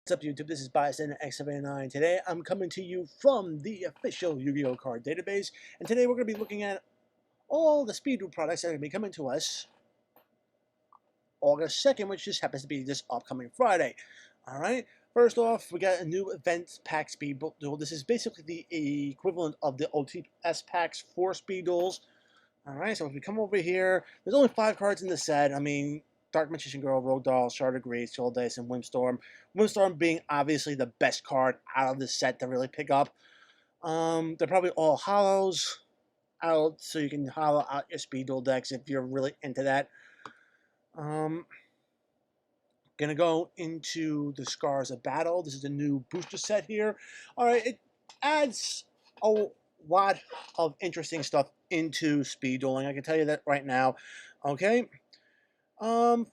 What's up, YouTube? This is ByStanXX79. Today, I'm coming to you from the official Yu-Gi-Oh! Card database, and today we're going to be looking at all the Speed Duel products that are going to be coming to us August 2nd, which just happens to be this upcoming Friday. Alright, first off, we got a new event pack Speed Duel. This is basically the equivalent of the OTS packs for Speed Duels. Alright, so if we come over here, there's only 5 cards in the set. I mean, Dark Magician Girl, Rogue Doll, Shard Grace, Soul Dice, and Windstorm. Windstorm being obviously the best card out of the set to really pick up. They're probably all hollows out, so you can hollow out your Speed Duel decks if you're really into that. Gonna go into the Scars of Battle. This is a new booster set here. Alright, it adds a lot of interesting stuff into speed dueling. I can tell you that right now. Okay.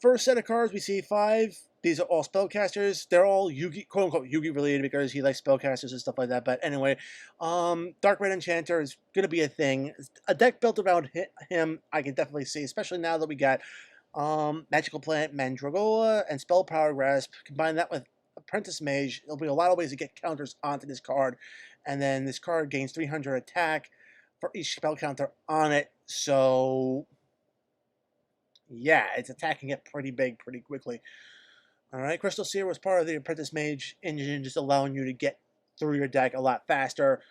First set of cards, we see 5. These are all spellcasters. They're all Yugi, quote unquote Yugi related because he likes spellcasters and stuff like that. But anyway, Dark Red Enchanter is gonna be a thing. A deck built around him, I can definitely see, especially now that we got Magical Plant, Mandragola, and Spell Power Grasp. Combine that with Apprentice Mage, there'll be a lot of ways to get counters onto this card. And then this card gains 300 attack for each spell counter on it. So, yeah, it's attacking it pretty big, pretty quickly. Alright, Crystal Seer was part of the Apprentice Mage engine, just allowing you to get through your deck a lot faster.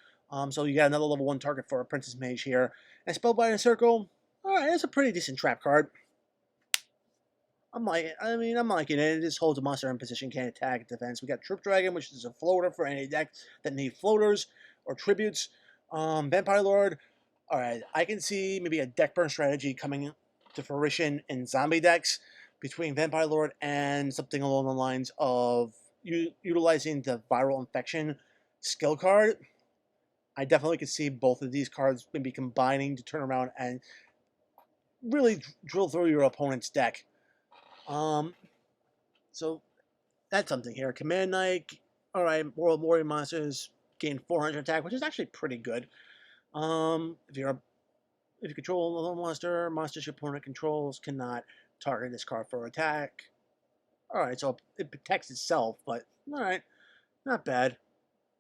So you got another level 1 target for Apprentice Mage here. And Spellbinding Circle, alright, it's a pretty decent trap card. I'm liking it. It just holds a monster in position, can't attack, defense. We got Troop Dragon, which is a floater for any deck that need floaters or tributes. Vampire Lord. Alright, I can see maybe a deck burn strategy coming to fruition in zombie decks between Vampire Lord and something along the lines of utilizing the Viral Infection skill card. I definitely could see both of these cards maybe combining to turn around and really drill through your opponent's deck. So that's something here. Command Knight, alright, World Warrior monsters gain 400 attack, which is actually pretty good. If you control a little monster, monsters your opponent controls cannot target this card for attack. Alright, so it protects itself, but alright, not bad.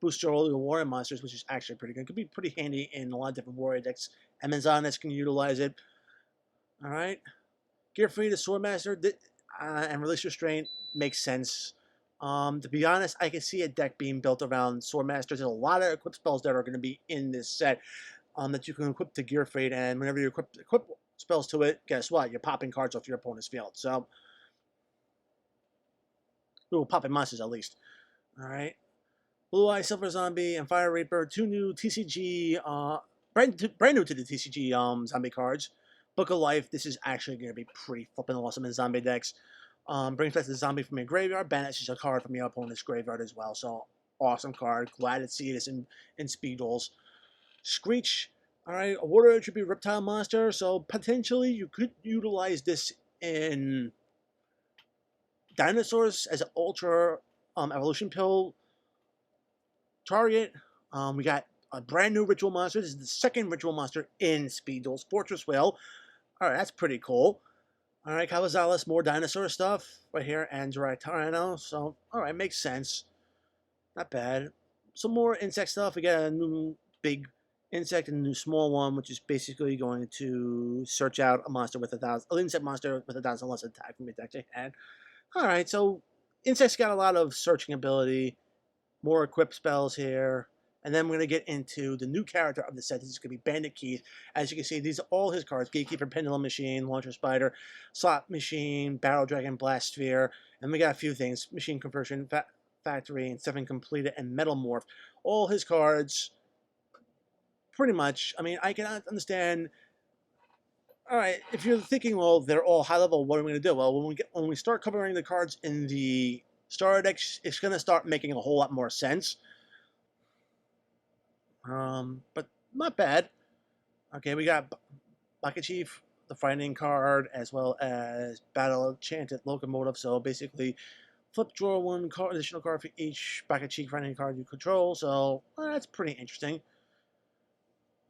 Boosts your warrior monsters, which is actually pretty good. Could be pretty handy in a lot of different warrior decks. Amazoness can utilize it. Alright. Gear Free to Swordmaster and Release Restraint makes sense. To be honest, I can see a deck being built around Swordmasters. There's a lot of equip spells that are going to be in this set that you can equip to Gear Freight, and whenever you equip spells to it, guess what? You're popping cards off your opponent's field. So, popping monsters at least. Alright. Blue Eye, Silver Zombie, and Fire Reaper, 2 new TCG, brand new to the TCG zombie cards. Book of Life, this is actually going to be pretty flippin' awesome in zombie decks. Brings back the zombie from your graveyard, banishes a card from your opponent's graveyard as well. So, awesome card. Glad to see this in Speed Duels. Screech, alright, a water attribute reptile monster. So, potentially you could utilize this in dinosaurs as an ultra evolution pill target. We got a brand new ritual monster. This is the second ritual monster in Speed Duels, Fortress Whale. Alright, that's pretty cool. Alright, Cavazalis, more dinosaur stuff right here, and Tyranno. So, alright, makes sense. Not bad. Some more insect stuff. We got a new big insect and a new small one, which is basically going to search out a monster with 1,000, an insect monster with 1,000 less attack from your deck they had. Alright, so insects got a lot of searching ability, more equipped spells here. And then we're going to get into the new character of the set. This is going to be Bandit Keith. As you can see, these are all his cards. Gatekeeper, Pendulum Machine, Launcher Spider, Slot Machine, Battle Dragon, Blast Sphere. And we got a few things. Machine Conversion, Factory, and 7 Completed, and Metal Morph. All his cards, pretty much. I mean, I can understand. Alright, if you're thinking, well, they're all high level, what are we going to do? Well, when we start covering the cards in the starter decks, it's going to start making a whole lot more sense. But not bad. Okay, we got Baka Chief, the Frightening card, as well as Battle Enchanted Locomotive. So basically, flip, draw 1 card, additional card for each Baka Chief Frightening card you control. So that's pretty interesting.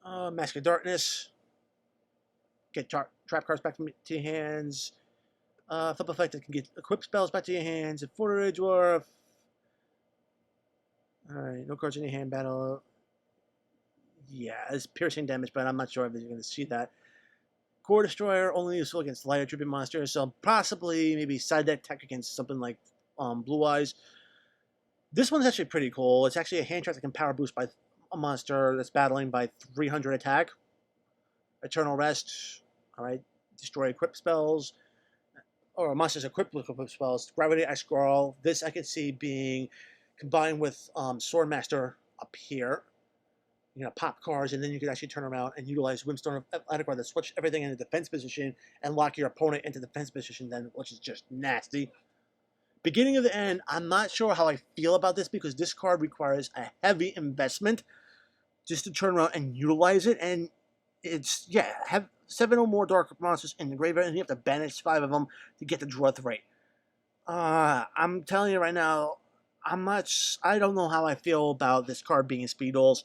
Mask of Darkness. Get trap cards back to your hands. Flip effect that can get equipped spells back to your hands. And Fortitude Dwarf. Alright, no cards in your hand battle. Yeah, it's piercing damage, but I'm not sure if you're going to see that. Core Destroyer only useful against lighter tribute monsters, so possibly maybe side deck tech against something like Blue Eyes. This one's actually pretty cool. It's actually a hand trap that can power boost by a monster that's battling by 300 attack. Eternal Rest, alright, destroy equip spells, or monsters equipped with equip spells. Gravity Ice Scroll. This I could see being combined with Swordmaster up here. You know, pop cards, and then you can actually turn around and utilize Windstone of Adequate to switch everything into defense position and lock your opponent into defense position, then, which is just nasty. Beginning of the end, I'm not sure how I feel about this because this card requires a heavy investment just to turn around and utilize it, and it's, yeah, have 7 or more dark monsters in the graveyard, and you have to banish 5 of them to get the draw rate. I'm telling you right now, I don't know how I feel about this card being in Speed Duels.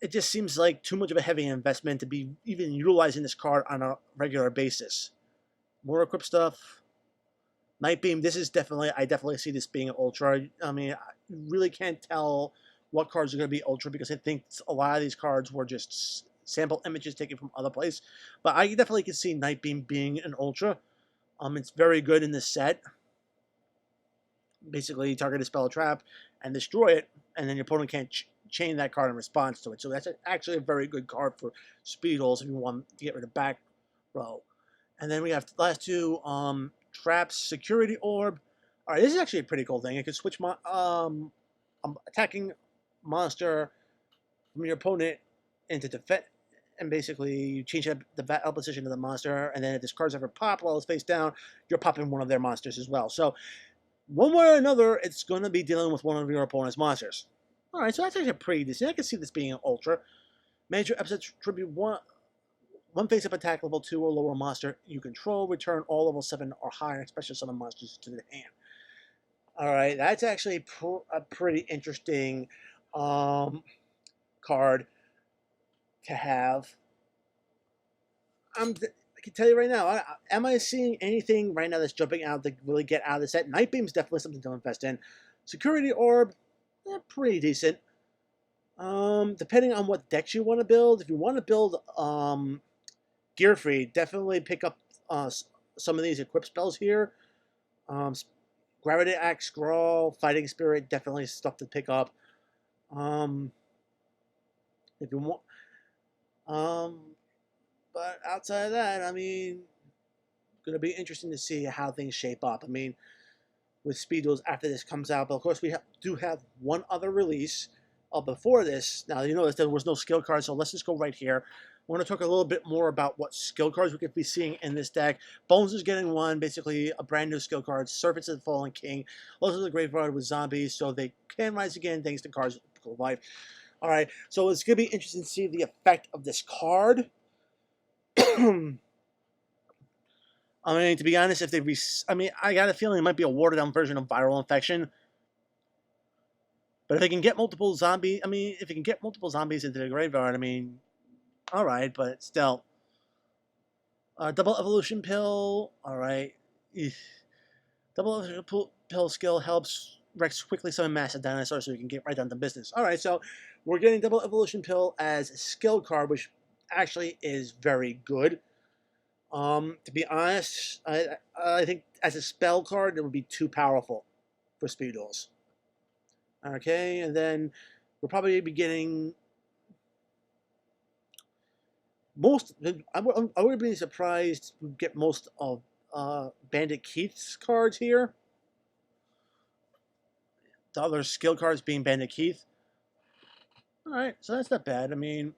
It just seems like too much of a heavy investment to be even utilizing this card on a regular basis. More equip stuff. Night Beam, this is definitely, I definitely see this being an Ultra. I mean, I really can't tell what cards are going to be Ultra because I think a lot of these cards were just sample images taken from other places. But I definitely can see Night Beam being an Ultra. It's very good in this set. Basically, target a spell trap and destroy it, and then your opponent can't chain that card in response to it. So that's actually a very good card for Speed Duels if you want to get rid of back row. And then we have the last two traps, Security Orb. All right, this is actually a pretty cool thing. It can switch my attacking monster from your opponent into defense, and basically you change the battle position of the monster, and then if this card's ever pop while it's face down, you're popping one of their monsters as well. So one way or another, it's going to be dealing with one of your opponent's monsters. All right, so that's actually pretty decent. I can see this being an Ultra. Major episodes tribute one face-up attack level 2 or lower monster you control. Return all level 7 or higher special summon monsters to the hand. All right, that's actually a pretty interesting card to have. I can tell you right now, am I seeing anything right now that's jumping out to really get out of the set? Night Beam's definitely something to invest in. Security Orb, pretty decent. Depending on what decks you want to build, if you want to build Gear Free, definitely pick up some of these equip spells here. Gravity Axe, Scrawl, Fighting Spirit, definitely stuff to pick up. If you want, but outside of that, I mean, gonna be interesting to see how things shape up. I mean, with Speed Duels after this comes out, but of course we do have one other release before this. Now you notice there was no skill cards, so let's just go right here. I want to talk a little bit more about what skill cards we could be seeing in this deck. Bones is getting one, basically a brand new skill card, Servants of the Fallen King. Also the Graveyard with zombies, so they can rise again thanks to cards of life. All right, so it's going to be interesting to see the effect of this card. I mean, to be honest, if they I got a feeling it might be a watered down version of Viral Infection. But if they can get multiple zombies, I mean, if you can get multiple zombies into the graveyard, I mean, all right, but still. Double Evolution Pill, all right. Double Evolution Pill skill helps Rex quickly summon massive dinosaurs so you can get right down to business. All right, so we're getting Double Evolution Pill as a skill card, which actually is very good. To be honest, I think as a spell card, it would be too powerful for Speed Duels. Okay, and then we'll probably be getting most. I would be surprised to get most of Bandit Keith's cards here. The other skill cards being Bandit Keith. All right, so that's not bad. I mean,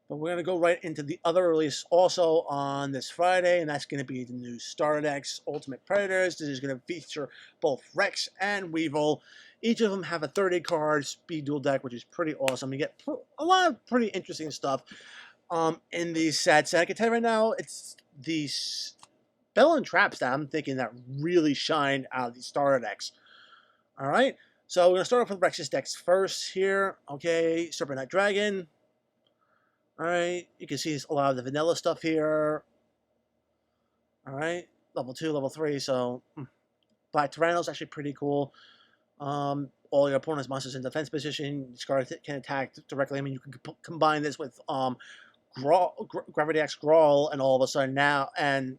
but we're going to go right into the other release also on this Friday, and that's going to be the new Starter Decks Ultimate Predators. This is going to feature both Rex and Weevil. Each of them have a 30-card Speed Duel deck, which is pretty awesome. You get a lot of pretty interesting stuff in these sets. And I can tell you right now, it's these spell and traps that I'm thinking that really shine out of these Starter Decks. All right, so we're going to start off with Rex's decks first here. Okay, Serpent Knight Dragon. Alright, you can see a lot of the vanilla stuff here. Alright, level 2, level 3, so Black Tyranno's actually pretty cool. All your opponent's monsters in defense position. Scar can attack directly. I mean, you can combine this with Gravity X Grawl, and all of a sudden now, and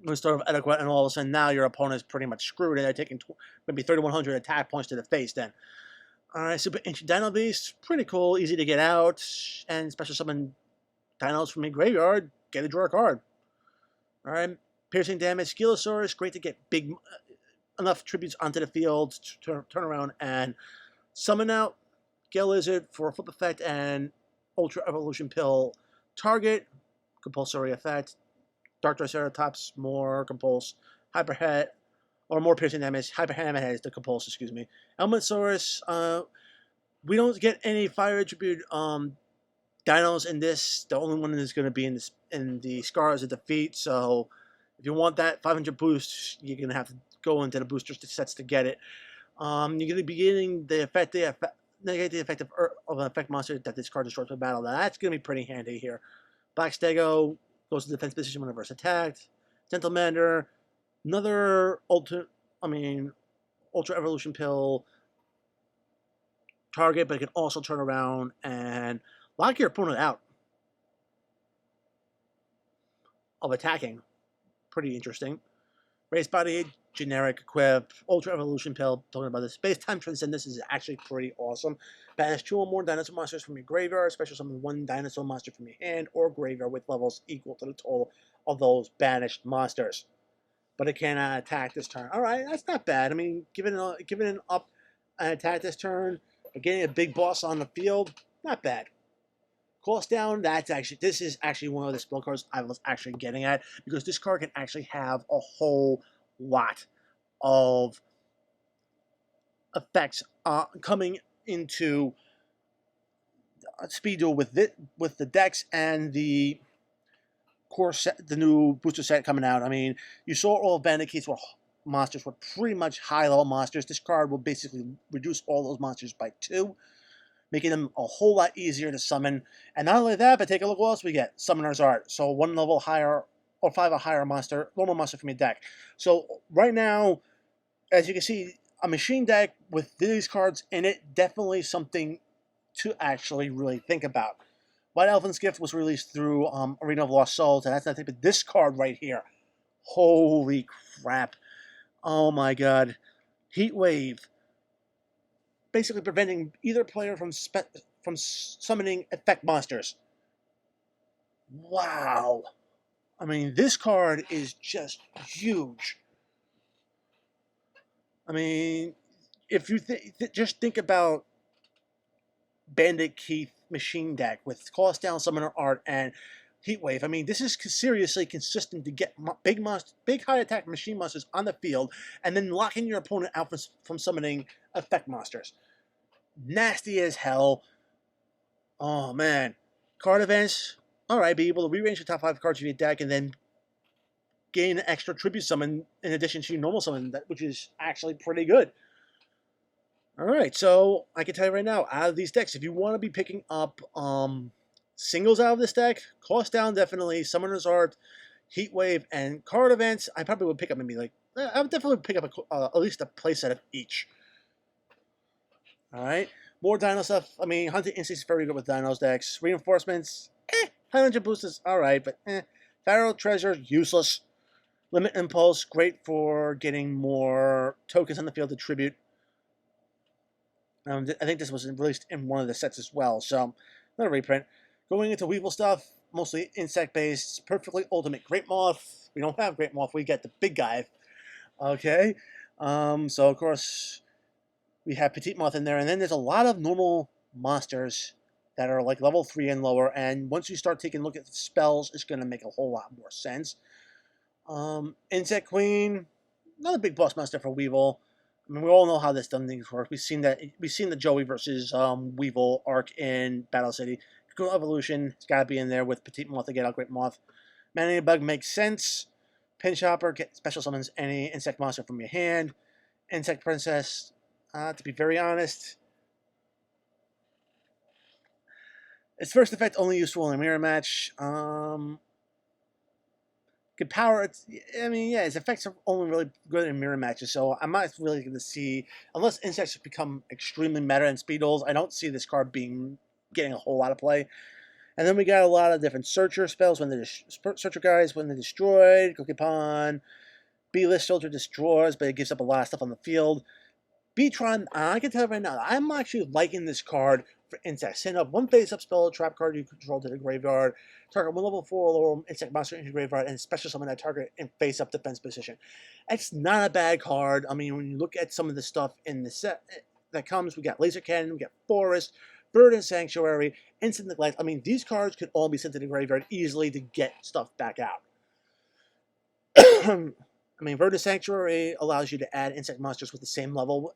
instead of Adequate, and all of a sudden now your opponent's pretty much screwed, and they're taking maybe 3,100 attack points to the face then. Alright, Super Ancient Dino Beast, pretty cool, easy to get out, and special summon dinos from your graveyard, get a draw card. Alright, Piercing Damage, Skelosaurus, great to get big enough tributes onto the field to turn around and summon out. Gale Lizard for a flip effect, and Ultra Evolution Pill target, compulsory effect. Dark Triceratops, more compulse. Hyperhead, or more piercing damage. Hyper Hammerhead is the compulse, excuse me. Elementosaurus, we don't get any fire attribute dinos in this. The only one is going to be in the Scars of Defeat, so if you want that 500 boost, you're going to have to go into the booster sets to get it. You're going to be getting the negate the effect of an effect monster that this card destroys in battle. That's going to be pretty handy here. Black Stego goes to defense position whenever it's attacked. Gentlemander, another Ultra Evolution Pill target, but it can also turn around and lock your opponent out of attacking. Pretty interesting. Race Body, generic equip, Ultra Evolution Pill, talking about the Space-Time Transcendence is actually pretty awesome. Banish 2 or more dinosaur monsters from your graveyard, special summon 1 dinosaur monster from your hand or graveyard with levels equal to the total of those banished monsters. But it cannot attack this turn. Alright, that's not bad. I mean, giving an up and attack this turn, but getting a big boss on the field, not bad. Cost down, this is actually one of the spell cards I was actually getting at, because this card can actually have a whole lot of effects coming into Speed Duel with the decks and the core set, the new booster set coming out. I mean, you saw all of Bandit Keith's monsters were pretty much high-level monsters. This card will basically reduce all those monsters by 2, making them a whole lot easier to summon. And not only that, but take a look what else we get. Summoner's Art. So 1 level higher, or 5 a higher monster, normal monster from your deck. So right now, as you can see, a machine deck with these cards in it, definitely something to actually really think about. White Elephant's Gift was released through Arena of Lost Souls, and that's nothing but this card right here. Holy crap. Oh my god. Heat Wave. Basically preventing either player from summoning effect monsters. Wow. I mean, this card is just huge. I mean, if you just think about Bandit Keith machine deck with cost down Summoner Art and Heat Wave. I mean, this is seriously consistent to get big high attack machine monsters on the field, and then locking your opponent out from summoning effect monsters. Nasty as hell. Oh man, card events. All right, be able to rearrange the top 5 cards of your deck, and then gain an extra tribute summon in addition to your normal summon, which is actually pretty good. Alright, so I can tell you right now, out of these decks, if you want to be picking up singles out of this deck, cost down definitely, Summoner's Art, Heat Wave, and card events, I probably would pick up maybe I would definitely pick up at least a playset of each. Alright, more Dino stuff. I mean, Hunting Instinct is very good with Dinos decks. Reinforcements, Highlander boosters, alright, but Pharaoh Treasure, useless. Limit Impulse, great for getting more tokens on the field to tribute. I think this was released in one of the sets as well, so not a reprint. Going into Weevil stuff, mostly insect-based, perfectly ultimate Great Moth. We don't have Great Moth, we get the big guy. Okay, so of course we have Petite Moth in there, and then there's a lot of normal monsters that are like level 3 and lower, and once you start taking a look at the spells, it's going to make a whole lot more sense. Insect Queen, not a big boss monster for Weevil. I mean, we all know how this done things work. We've seen the Joey versus Weevil arc in Battle City. Cool Evolution, it's got to be in there with Petite Moth to get out Great Moth. Man Bug makes sense. Pin Chopper, get special summons any insect monster from your hand. Insect Princess, to be very honest, its first effect only useful in a mirror match. Gonna Can power. It's, I mean, yeah, his effects are only really good in mirror matches, so I'm not really going to see, unless insects become extremely meta in speed duels, I don't see this card being getting a whole lot of play. And then we got a lot of different searcher spells when they're searcher guys when they're destroyed. Cookie Pond, B-list filter destroys, but it gives up a lot of stuff on the field. Beatron, I can tell you right now, I'm actually liking this card for insects. Send up one face-up spell, trap card you control to the graveyard. Target one level 4 or lower insect monster into the graveyard, and special summon that target in face-up defense position. It's not a bad card. I mean, when you look at some of the stuff in the set that comes, we got Laser Cannon, we got Forest, Bird and Sanctuary, Instant Neglect. I mean, these cards could all be sent to the graveyard easily to get stuff back out. I mean, Bird and Sanctuary allows you to add insect monsters with the same level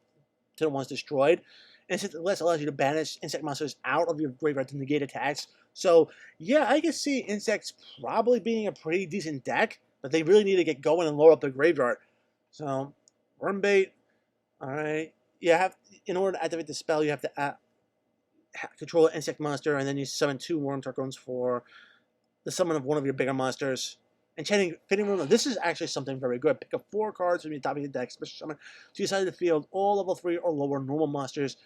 to the ones destroyed. Instant Neglect allows you to banish insect monsters out of your graveyard to negate attacks. So, yeah, I can see insects probably being a pretty decent deck, but they really need to get going and load up the graveyard. So, Wormbait, alright. In order to activate the spell, you have to control an insect monster, and then you summon 2 Worm Targons for the summon of one of your bigger monsters. Enchanting Fitting Room. This is actually something very good. Pick up 4 cards from your top of your deck, special summon to your side of the field, all level 3 or lower normal monsters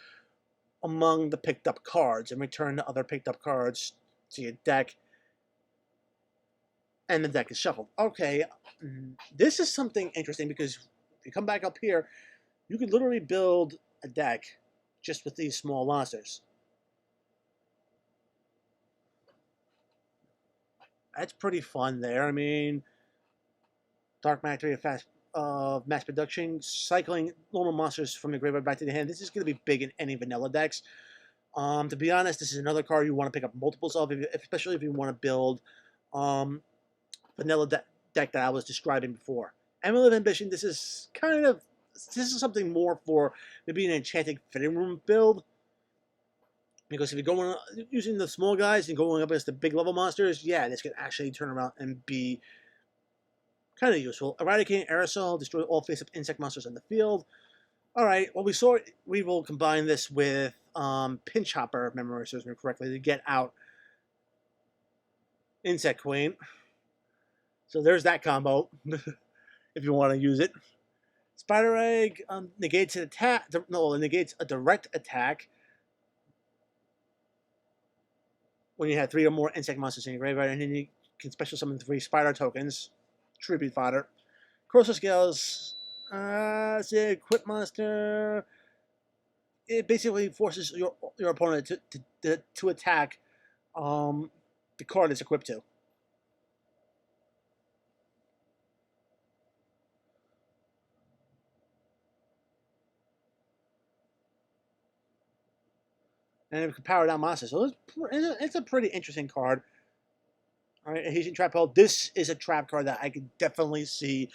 among the picked up cards, and return the other picked up cards to your deck. And the deck is shuffled. Okay, this is something interesting because if you come back up here, you could literally build a deck just with these small monsters. That's pretty fun there. I mean, Dark Matter of mass production, cycling normal monsters from the graveyard back to the hand. This is going to be big in any vanilla decks. To be honest, this is another card you want to pick up multiples of, especially if you want to build vanilla deck that I was describing before. Emerald of Ambition, this is something more for maybe an Enchanting Fitting Room build. Because if you're going using the small guys and going up against the big level monsters, yeah, this can actually turn around and be kind of useful. Eradicating Aerosol, destroy all face-up insect monsters in the field. Alright, well we will combine this with Pinch Hopper, if memory serves me correctly, to get out Insect Queen. So there's that combo, if you want to use it. Spider Egg negates an attack. No, it negates a direct attack when you have 3 or more insect monsters in your graveyard, and then you can special summon 3 spider tokens. Tribute fodder. Corrosive Scales, say equip monster. It basically forces your opponent to attack the card it's equipped to. And it can power down monsters. So it's a pretty interesting card. All right, Adhesion Trap Hole. This is a trap card that I could definitely see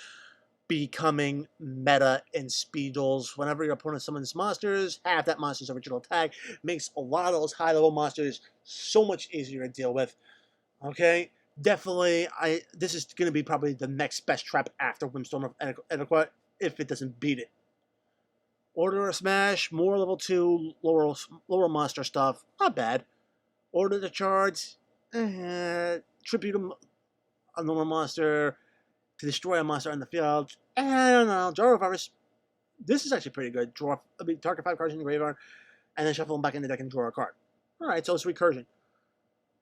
becoming meta in speed duels. Whenever your opponent summons monsters, have that monster's original attack. Makes a lot of those high-level monsters so much easier to deal with. Okay, definitely, this is going to be probably the next best trap after Windstorm of Etiquette, if it doesn't beat it. Order a Smash, more level 2, lower monster stuff, not bad. Order the Charge, tribute a normal monster to destroy a monster on the field. I don't know, Jar of Virus. This is actually pretty good. Target 5 cards in the graveyard, and then shuffle them back in the deck and draw a card. Alright, so it's recursion.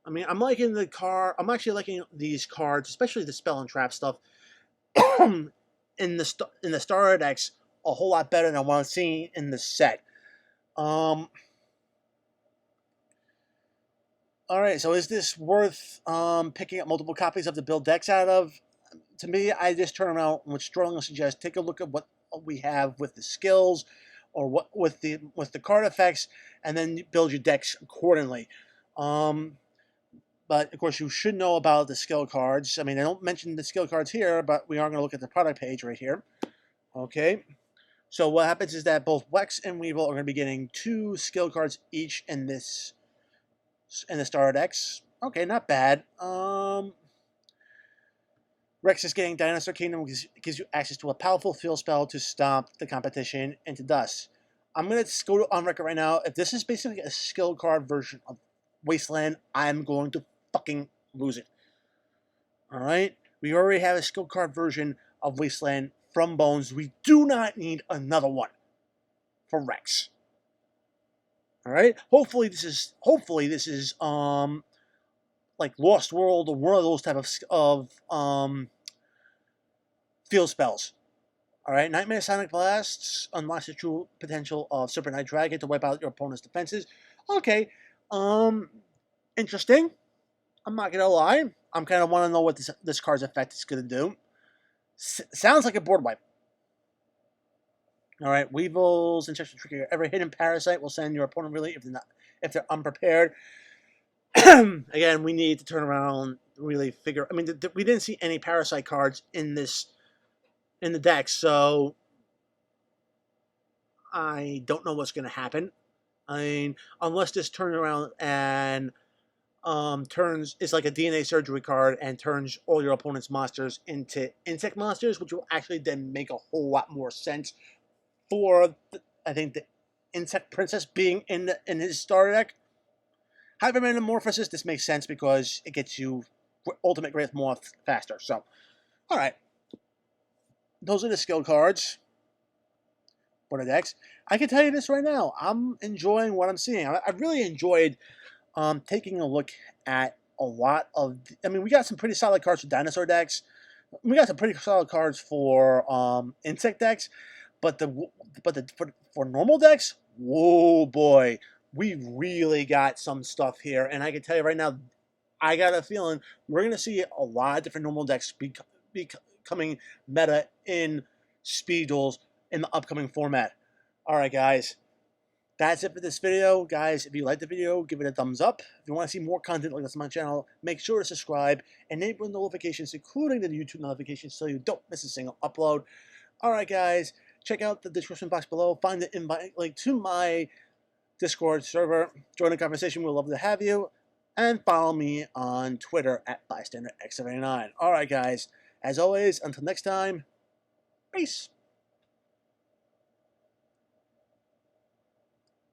I mean, I'm actually liking these cards, especially the spell and trap stuff, in the starter decks a whole lot better than what I'm seeing in the set. Alright, so is this worth picking up multiple copies of the build decks out of? To me, I just turn around and would strongly suggest take a look at what we have with the skills or what with the card effects, and then build your decks accordingly. But of course, you should know about the skill cards. I mean, I don't mention the skill cards here, but we are going to look at the product page right here. Okay. So what happens is that both Wex and Weevil are going to be getting 2 skill cards each in the starter decks. Okay, not bad. Rex is getting Dinosaur Kingdom, which gives you access to a powerful field spell to stomp the competition into dust. I'm going to go on record right now. If this is basically a skill card version of Wasteland, I'm going to fucking lose it. Alright? We already have a skill card version of Wasteland from Bones. We do not need another one for Rex. All right. Hopefully this is like Lost World or one of those type of field spells. All right. Nightmare Sonic Blasts unlocks the true potential of Super Night Dragon to wipe out your opponent's defenses. Okay. Interesting. I'm not gonna lie. I'm kind of want to know what this card's effect is gonna do. Sounds like a board wipe. All right, Weevils, Injection Trigger. Every hidden parasite will send your opponent really if they're unprepared. Again, we need to turn around, really figure. I mean, we didn't see any parasite cards in the deck, so I don't know what's going to happen. I mean, unless this turns around and turns is like a DNA surgery card and turns all your opponent's monsters into insect monsters, which will actually then make a whole lot more sense for I think the Insect Princess being in his starter deck. Hypermetamorphosis, this makes sense because it gets you Ultimate Great Morph faster. So, all right, those are the skill cards for the decks. I can tell you this right now, I'm enjoying what I'm seeing. I really enjoyed taking a look at a lot of. I mean, we got some pretty solid cards for dinosaur decks. We got some pretty solid cards for insect decks. But for normal decks, whoa boy, we really got some stuff here. And I can tell you right now, I got a feeling we're gonna see a lot of different normal decks becoming meta in Speed Duels in the upcoming format. All right, guys. That's it for this video. Guys, if you liked the video, give it a thumbs up. If you want to see more content like this on my channel, make sure to subscribe, enable notifications, including the YouTube notifications, so you don't miss a single upload. All right, guys. Check out the description box below. Find the invite link to my Discord server. Join the conversation. We'd love to have you. And follow me on Twitter at BystanderX79. All right, guys. As always, until next time, peace.